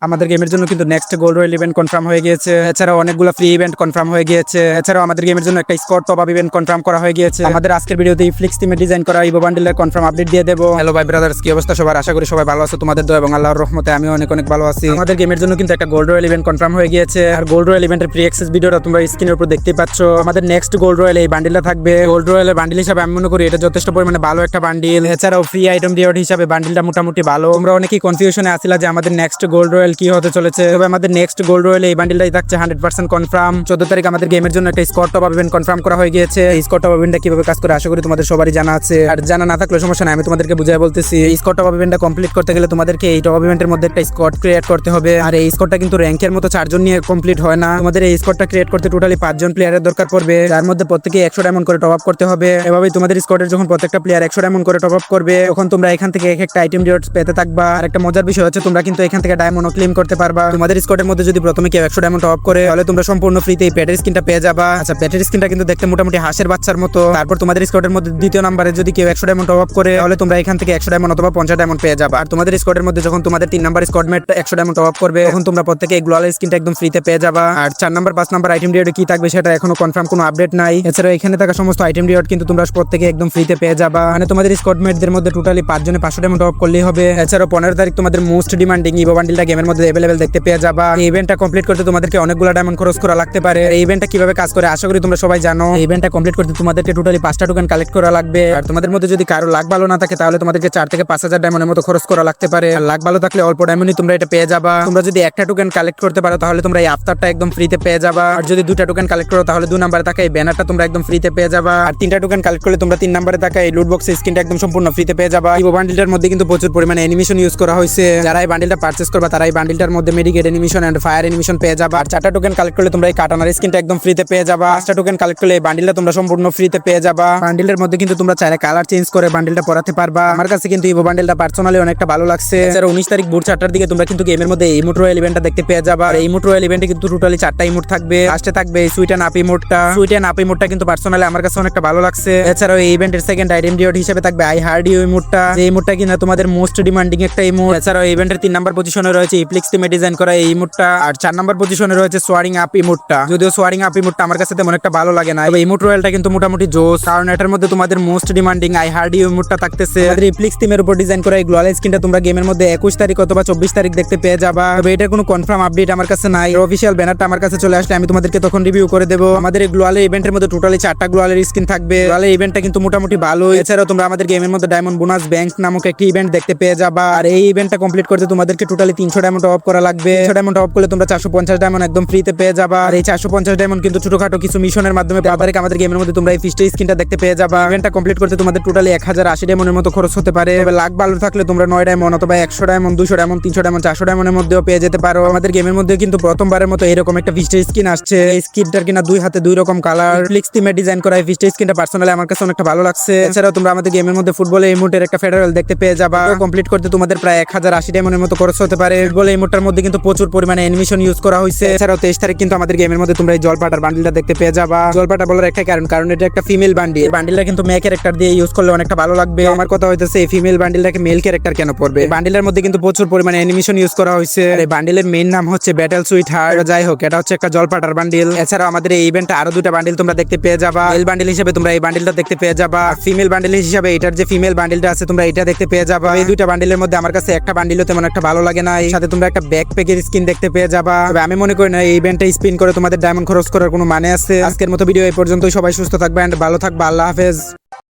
আমাদের গেমের জন্য কিন্তু next gold royal event confirm হয়ে গিয়েছে। এছাড়াও অনেকগুলো ফ্রি ইভেন্ট কনফার্ম হয়ে গিয়েছে। এছাড়াও আমাদের গেমের জন্য একটা score top up event confirm করা হয়ে গিয়েছে। আমাদের আজকের ভিডিওতে ফ্লিক্স টিমে ডিজাইন করা ইভো বান্ডেলের কনফার্ম আপডেট দিয়ে দেবো। হ্যালো ভাই ব্রাদার্স, কি অবস্থা সবার? আশা করি সবাই ভালো আছে তোমাদের দোয়া এবং আল্লাহর রহমতে আমিও অনেক অনেক ভালো আছি। আমাদের গেমের জন্য কিন্তু একটা গোল্ড রয়্যাল ইভেন্ট কনফার্ম হয়ে গিয়েছে। আর গোল্ড রয়্যাল ইভেন্টের প্রি অ্যাক্সেস ভিডিওটা তোমরা স্ক্রিনের উপর দেখতেই পাচ্ছ। আমাদের নেক্সট গোল্ড রয়্যাল এই বান্ডিলটা থাকবে। গোল্ড রয়্যালের বান্ডিল হিসাবে আমি মনে করি এটা যথেষ্ট পরিমাণে ভালো একটা বান্ডিল। এছাড়াও ফ্রি আইটেম রিওয়ার্ড হিসাবে বান্ডিলটা মোটামুটি ভালো। তোমরা অনেকেই কনফিউশনে আসিলা যে আমাদের নেক্সট গোল্ড রয়্যাল কি হতে চলেছে। তবে আমাদের নেক্সট গোল্ড রয়্যাল এই বান্ডিলটাই থাকছে 100% কনফার্ম। 14 তারিখ আমাদের গেমের জন্য একটা score top up event confirm করা হয়ে গিয়েছে। এই স্কোর টপ আপ ইভেন্টটা কিভাবে কাজ করে আশা করি তোমাদের সবারই জানা আছে। আর জানা না থাকলে সমস্যা নাই, আমি তোমাদেরকে বুঝাই বলতেছি। এই স্কোর টপ আপ ইভেন্টটা কমপ্লিট করতে গেলে তোমাদেরকে এই টপ আপ ইভেন্টের মধ্যে একটা স্কোয়াড ক্রিয়েট করতে হবে। আর এই স্কোরটা কিন্তু র্যাঙ্কের মতো 4 জন নিয়ে কমপ্লিট হয় না। তোমাদের এই স্কোরটা ক্রিয়েট করতে টোটালি 5 জন প্লেয়ারের দরকার পড়বে, যার মধ্যে প্রত্যেকে 100 ডায়মন্ড করে টপ আপ করতে হবে। এভাবেই তোমাদের স্কোয়াডের যখন প্রত্যেকটা প্লেয়ার 100 ডায়মন্ড করে টপ আপ করবে, তখন তোমরা এখান থেকে এক একটা আইটেম রিওয়ার্ডস পেতে থাকবা। আর একটা মজার বিষয় হচ্ছে তোমরা কিন্তু এখান থেকে ডায়মন্ডও ক্লেম করতে পারবা। তোমাদের স্কোয়াডের মধ্যে যদি প্রথমে কেউ 100 ডায়মন্ড টপ আপ করে, তাহলে তোমরা সম্পূর্ণ ফ্রিতে এই প্যাটের স্কিনটা পেয়ে যাবা। আচ্ছা, প্যাটের স্কিনটা কিন্তু দেখতে মোটামুটি হাঁসের বাচ্চার মতো। তারপর তোমাদের স্কোয়াডের মধ্যে দ্বিতীয় নম্বরে যদি কেউ 100 ডায়মন্ড টপ আপ করে, তাহলে তোমরা এখান থেকে 100 ডায়মন্ড অথবা 50 ডায়মন্ড পেয়ে যাবা। আর তোমাদের স্কোয়াডের মধ্যে যখন তোমাদের 3 number squadmate 100 diamond top up করবে, তখন তোমরা প্রত্যেকে এই গ্লোয়াল স্কিনটা একদম ফ্রিতে পেয়ে যাবা। আর 4 নাম্বার 5 নাম্বার আইটেম রিওয়ার্ড কি থাকবে সেটা এখনো কনফার্ম কোনো আপডেট নাই। এছাড়া এখানে থাকা সমস্ত আইটেম রিওয়ার্ড কিন্তু তোমরা প্রত্যেকে একদম ফ্রিতে পেয়ে যাবা। মানে তোমাদের স্কোয়াডমেটদের মধ্যে টোটালি 5 জনে 500 ডায়মন্ড টপ আপ করলেই হবে। এছাড়াও 15 তারিখ তোমাদের মোস্ট ডিমান্ডিং ইভো বান্ডিলটা গেমের মধ্যে अवेलेबल দেখতে পেয়ে যাবা। এই ইভেন্টটা কমপ্লিট করতে তোমাদেরকে অনেকগুলো ডায়মন্ড খরচ করা লাগতে পারে। এই ইভেন্টটা কিভাবে কাজ করে আশা করি তোমরা সবাই জানো। এই ইভেন্টটা কমপ্লিট করতে তোমাদেরকে টোটালি 5টা টোকেন কালেক্ট করা লাগবে। আর তোমাদের মধ্যে যদি কারো লাক ভালো না থাকে, তাহলে তোমাদেরকে 4 থেকে 5000 ডায়মন্ডের মতো খরচ করা লাগতে পারে। আর লাক ভালো থাকলে অল্প ডায়মন্ডই তোমরা এটা পেয়ে যাবা। তোমরা যদি একটা টোকেন কালেক্ট করতে পারো, তাহলে তোমরা এই আফতারটা একদম ফ্রিতে পেয়ে যাবা। আর যদি 2টা টোকেন কালেক্ট করো, তাহলে 2 নম্বরে থাকা এই ব্যানারটা তোমরা একদম ফ্রিতে পেয়ে যাবা। আর 3টা টোকেন কালেক্ট করলে তোমরা 3 নম্বরে থাকা এই লুট বক্সের স্কিনটা একদম সম্পূর্ণ ফ্রিতে পেয়ে যাবা। ইভো বান্ডিলটার মধ্যে কিন্তু প্রচুর পরিমাণে অ্যানিমেশন ইউজ করা হয়েছে। যারা এই বান্ডিলটা পারচেজ করবা, তারা এই বান্ডিলটার মধ্যে মেডিকেট অ্যানিমেশন এন্ড ফায়ার অ্যানিমেশন পেয়ে যাবা। আর 4টা টোকেন কালেক্ট করলে তোমরা এই কাটানার স্কিনটা একদম ফ্রিতে পেয়ে যাবা। 5টা টোকেন কালেক্ট করলে এই বান্ডিলটা তোমরা সম্পূর্ণ ফ্রিতে পেয়ে যাবা। বান্ডিলের মধ্যে কিন্তু তোমরা চাইলে কালার চেঞ্জ করে বান্ডিলটা পরাতে পারবা। আমার কাছে কিন্তু ইভো বান্ডিলটা পার্সোনালি অনেকটা ভালো লাগছে। এছাড়া 19 তারিখ ভোর 4টার দিকে তোমরা কিন্তু গেমের মধ্যে ইমোট রয়্যাল ইভেন্টটা দেখতে পেয়ে যাবা। আর এই ইমোট রয়্যাল ইভেন্টে কিন্তু টোটালি 4টা ইমোট থাকবে। ফার্স্টে থাকবে সুইট এন্ড আপ ইমোটটা। সুইট এন্ড আপ ইমোটটা কিন্তু পার্সোনালি আমার কাছে অনেকটা ভালো লাগছে। এছাড়াও এই ইভেন্টের সেকেন্ড আইটেম রিওয়ার্ড হিসেবে থাকবে আই হার্ড ইউ ইমোটটা। এই ইমোটটা কিনা তোমাদের মোস্ট ডিমান্ডিং একটা ইমোট। এছাড়াও এই ইভেন্টের 3 নাম্বার পজিশনে রয়েছে ইফ্লিক্স টিমে ডিজাইন করা এই ইমোটটা। আর 4 নাম্বার পজিশনে রয়েছে সোয়ারিং আপ ইমোটটা। যদিও সোয়ারিং আপ ইমোটটা আমার কাছে তেমন একটা ভালো লাগে না, তবে ইমোট রয়্যালটা কিন্তু মোটামুটি জোস। কারণ এটার মধ্যে তোমাদের most demanding I heard you ইমোটটা থাকতেছে। আমাদের ইফ্লিক্স টিমের উপর ডিজাইন করা এই গ্লোয়াল স্কিনটা তোমরা গেমের মধ্যে 21 তারিখ অথবা 24 তারিখ দেখতে পেয়ে যাবা। তবে এটার কোনো কনফার্ম আপডেট আমার কাছে নাই। অফিশিয়াল ব্যানারটা আমার কাছে চলে আসলে আমি তোমাদেরকে তখন রিভিউ করে দেবো। আমাদের এই গ্লোয়ালের ইভেন্টের মধ্যে টোটালি 4টা গ্লোয়ালের স্কিন থাকবে। গ্লোয়ালের ইভেন্টটা কিন্তু মোটামুটি ভালো। এছাড়াও তোমরা আমাদের গেমের মধ্যে ডায়মন্ড বোনাস ব্যাংক নামক একটি ইভেন্ট দেখতে পেয়ে যাবা। আর এই ইভেন্টটা কমপ্লিট করতে তোমাদেরকে টোটালি 300 ডায়মন্ড টপ আপ করা লাগবে। 300 ডায়মন্ড টপ আপ করলে তোমরা 450 ডায়মন্ড একদম ফ্রিতে পেয়ে যাবা। আর এই 450 ডায়মন্ড কিন্তু ছোটখাটো কিছু মিশনের মাধ্যমে আমাদের গেমের মধ্যে তোমরা এই ফিস্টের স্কিনটা দেখতে পেয়ে যাবা। ইভেন্টটা কমপ্লিট করতে তোমাদের টোটালি 1080 ডায়মন্ডের মতো খরচ হতে পারে। তবে লাক ভালো থাকলে তোমরা 9 ডায়মন্ড অথবা 100 ডায়মন্ড 200 ডায়মন্ড 300 ডায়মন্ড 400 ডায়মন্ডের মধ্যেও পেয়ে যেতে পারো। আমাদের গেমের মধ্যে কিন্তু প্রথমবারের মতো এরকম একটা ফিস্টের স্কিন আসছে। এই স্কিনটার কিনা 2 হাতে 2 রকম কালার। ফ্লিক্স টিমে ডিজাইন করা এই ফিস্টের স্কিনটা পার্সোনালি আমার কাছে অনেকটা ভালো লাগছে। এছাড়াও তোমরা আমাদের গেমের মধ্যে ফুটবলের ইমোটের একটা ফেডারেল দেখতে পেয়ে যাবা। কমপ্লিট করতে তোমাদের প্রায় 1080 ডায়মন্ডের মতো খরচ হতে পারে। ফুটবলের ইমোটার মধ্যে কিন্তু প্রচুর পরিমাণে অ্যানিমেশন ইউজ করা হয়েছে। এছাড়াও 23 তারিখ কিন্তু আমাদের গেমের মধ্যে তোমরা এই জলপাটার বান্ডিলটা দেখতে পেয়ে যাবা। জলপাটা বলার একটা কারণ এটা একটা ফিমেল বান্ডিল। বান্ডিলটা কিন্তু মেয়ে ক্যারেক্টার দিয়ে ইউজ করলে অনেকটা ভালো লাগবে। আমার কথা হইতেছে এই ফিমেল বান্ডিলটাকে মেল ক্যারেক্টার কেন পড়বে? বান্ডিলের মধ্যে কিন্তু প্রচুর পরিমাণে অ্যানিমেশন ইউজ করা হয়েছে। এই বান্ডিলের মেইন নাম হচ্ছে ব্যাটল সুইট হার্ট। যাই হোক, এটা হচ্ছে একটা জলপাটার বান্ডিল। এছাড়াও আমাদের এই ইভেন্টে আরো 2টা বান্ডিল তোমরা দেখতে পেয়ে যাবা। মেল বান্ডিল হিসেবে তোমরা এই বান্ডিলটা দেখতে পেয়ে যাবা। ফিমেল বান্ডিল হিসেবে এটার যে ফিমেল বান্ডিলটা আছে তোমরা এটা দেখতে পেয়ে যাবা। এই 2টা বান্ডিলের মধ্যে আমার কাছে একটা বান্ডিলও তেমন একটা ভালো লাগে না। এর সাথে তোমরা একটা ব্যাকপ্যাকের স্কিন দেখতে পেয়ে যাবা। তবে আমি মনে করি না এই ইভেন্টে স্পিন করে তোমাদের ডায়মন্ড খরচ করার কোনো মানে আছে। আজকের মতো ভিডিও এই পর্যন্তই। সবাই সুস্থ থাকবে এন্ড ভালো থাকবে। আল্লাহ হাফেজ।